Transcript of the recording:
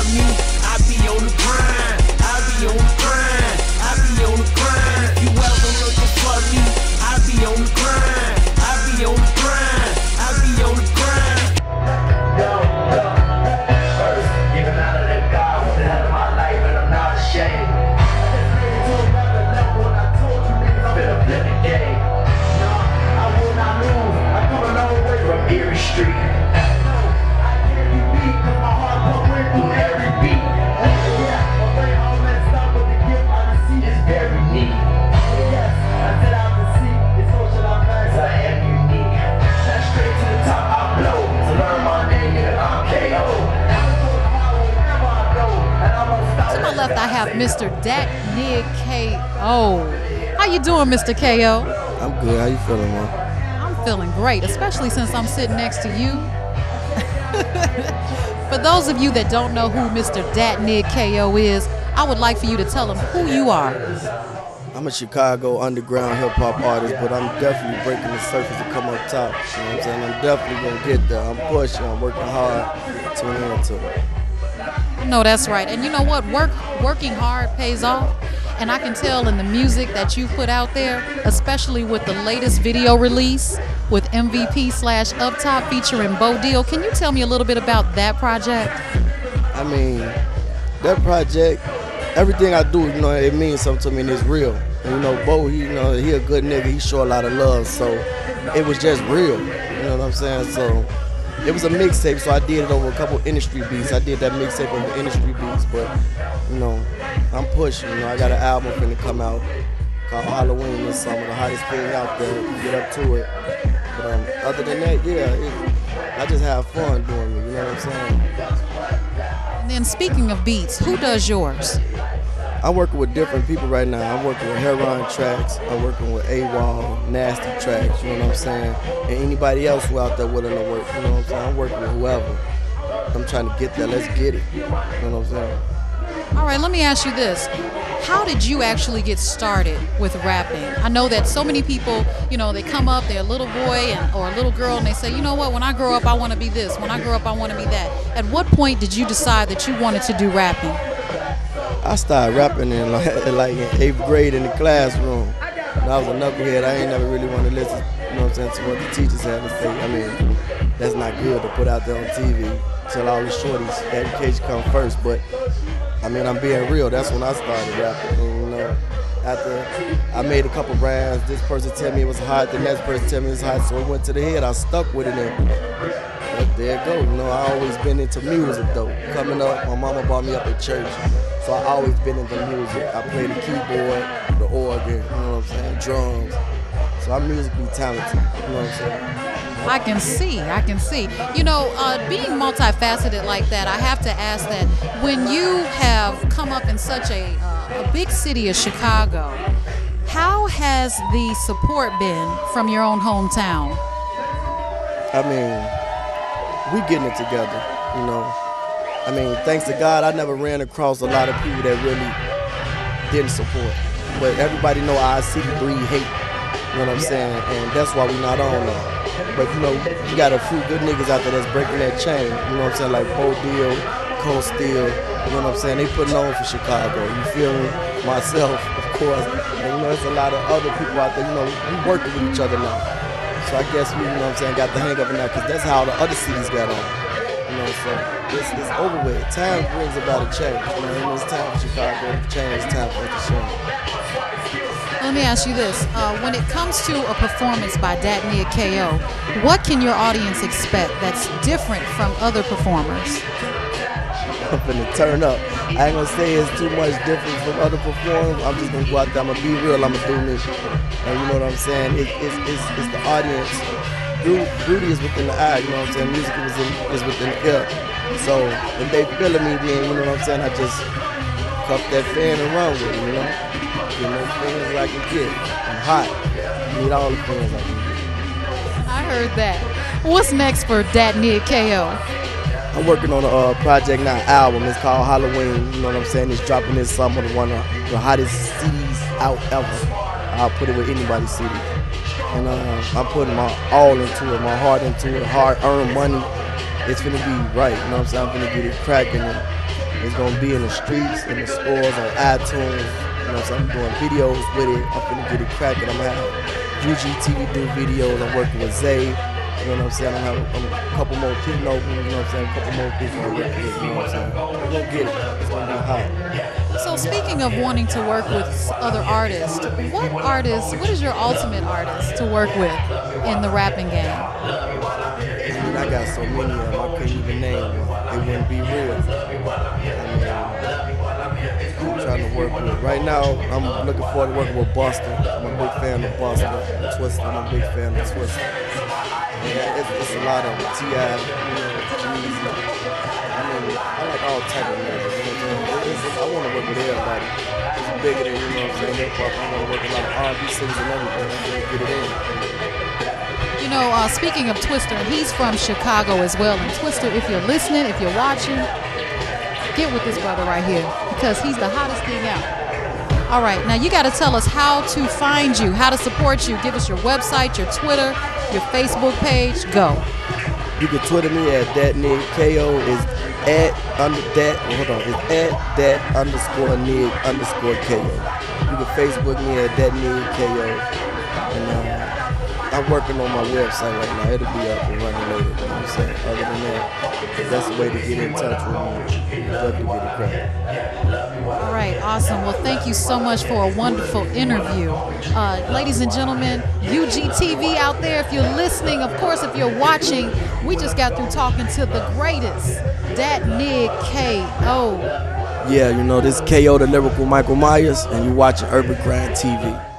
love me, I be on the grind. I be on the grind. I be on the grind. If you ever looking for me, I be on the grind. I be on the grind. I be on the grind. First, giving out of that God was the head of my life, and I'm not ashamed. To another level when I told you niggas I'm in a flipping game. I will not lose. I come a long way from Erie Street. I can't be beat cause my heart pump in through every beat. Yeah, my brain all messed up, but the gift I receive is very neat. Yes, I set out to see, it's social I'm fast, I am unique. Now straight to the top I blow, so learn my name, nigga, I'm K.O. To my left, I have Mr. Dat Nig K.O. How you doing, Mr. K.O.? I'm good. How you feeling, man? I'm feeling great, especially since I'm sitting next to you. For those of you that don't know who Mr. Dat Nig K.O. is, I would like for you to tell them who you are. I'm a Chicago underground hip-hop artist, but I'm definitely breaking the surface to come up top. You know what I'm saying? I'm definitely going to get there. I'm pushing. I'm working hard. Tune into it. I know that's right. And you know what? Working hard pays off. And I can tell in the music that you put out there, especially with the latest video release with MVP/Up Top featuring Bo Deal. Can you tell me a little bit about that project? I mean, that project, everything I do, you know, it means something to me and it's real. And, you know, Bo, he a good nigga. He show a lot of love, so it was just real. You know what I'm saying? So it was a mixtape, so I did it over a couple industry beats. I did that mixtape over industry beats, but, you know, I'm pushing. You know, I got an album finna come out called Halloween this summer, the hottest thing out there. Get up to it. But other than that, yeah, I just have fun doing it. You know what I'm saying? And then speaking of beats, who does yours? I'm working with different people right now. I'm working with Heron tracks. I'm working with AWOL, Nasty tracks. You know what I'm saying? And anybody else who out there willing to work. You know what I'm saying? I'm working with whoever. I'm trying to get there. Let's get it. You know what I'm saying? All right, let me ask you this. How did you actually get started with rapping? I know that so many people, you know, they come up, they're a little boy or a little girl, and they say, you know what, when I grow up, I want to be this. When I grow up, I want to be that. At what point did you decide that you wanted to do rapping? I started rapping in like in 8th grade in the classroom. When I was a knucklehead, I ain't never really wanted to listen, you know what I'm saying, to what the teachers had to say. I mean, that's not good to put out there on TV. Tell all the shorties, education come first, but I mean, I'm being real. That's when I started rapping. And, you know, after I made a couple rhymes, this person tell me it was hot, the next person tell me it was hot, so it went to the head. I stuck with it, and there it go. You know, I always been into music though. Coming up, my mama brought me up at church, so I always been into music. I play the keyboard, the organ, you know what I'm saying, drums. So I'm musically talented. You know what I'm saying? I can see. You know, being multifaceted like that, I have to ask that when you have come up in such a big city of Chicago, how has the support been from your own hometown? I mean, we getting it together, you know. I mean, thanks to God, I never ran across a lot of people that really didn't support. But everybody know our city breed hate, you know what I'm saying? And that's why we not on there. But you know, you got a few good niggas out there that's breaking that chain. You know what I'm saying? Like Bo Deal, Cole Steele. You know what I'm saying? They putting on for Chicago. You feel me? Myself, of course. And you know, there's a lot of other people out there. You know, we working with each other now. So I guess we, you know what I'm saying, got the hang of it now, because that's how the other cities got on. You know, so it's over with. Time brings about a change. You know, it's time for Chicago to change. It's time for it to change. Let me ask you this. When it comes to a performance by Dat Nig K.O., what can your audience expect that's different from other performers? I'm finna turn up. I ain't gonna say it's too much different from other performers. I'm just gonna go out there, I'm gonna be real, I'm gonna do me. And you know what I'm saying? It's the audience. Beauty is within the eye, you know what I'm saying? Music is within the ear. So if they feeling me, then you know what I'm saying? I just cuff that fan and run with it, you know? Get no fans I can get. I'm hot. I need all the fans I can get. I heard that. What's next for Dat Nig K.O.? I'm working on a project now, album. It's called Halloween. You know what I'm saying? It's dropping this summer. One of the hottest CDs out ever. I'll put it with anybody's CD. And I'm putting my all into it, my heart into it, hard-earned money. It's gonna be right. You know what I'm saying? I'm gonna get it cracking. And It's gonna be in the streets, in the stores, on iTunes. You know what I'm saying? I'm doing videos with it. I'm finna get it cracking. I'm gonna have UGTV do videos. I'm working with Zay. You know what I'm saying? I'm having a couple more people over. You know what I'm saying? A couple more people I'm working with. You know what I'm saying? We're gonna get it. It's gonna be hot. So speaking of wanting to work with other artists, what is your ultimate artist to work with in the rapping game? I mean, I got so many of them, I couldn't even name one. It wouldn't be real. I'm trying to work with. Right now, I'm looking forward to working with Buster. I'm a big fan of Buster. Twister, I'm a big fan of Twister. It's a lot of T.I., Jeezy. I like all type of music. I want to work with everybody. It's bigger than, hip hop. I want to work with a lot of R&B singers and everything. I'm going to get it in. You know, speaking of Twister, he's from Chicago as well. And Twister, if you're listening, if you're watching, get with this brother right here because he's the hottest thing out. All right, now you got to tell us how to find you, how to support you. Give us your website, your Twitter, your Facebook page. Go. You can Twitter me at Dat Nig K.O. It's at Dat_Nig_K.O. You can Facebook me at Dat Nig K.O. And I'm working on my website right now. It'll be up and running later. You know what I'm saying? Other than that, that's the way to get in touch with me. Definitely get it cracking. All right, awesome. Well, thank you so much for a wonderful interview. Ladies and gentlemen, UGTV out there, if you're listening, of course, if you're watching, we just got through talking to the greatest, Dat Nig K.O. Yeah, this K.O. the lyrical Michael Myers, and you're watching Urban Grind TV.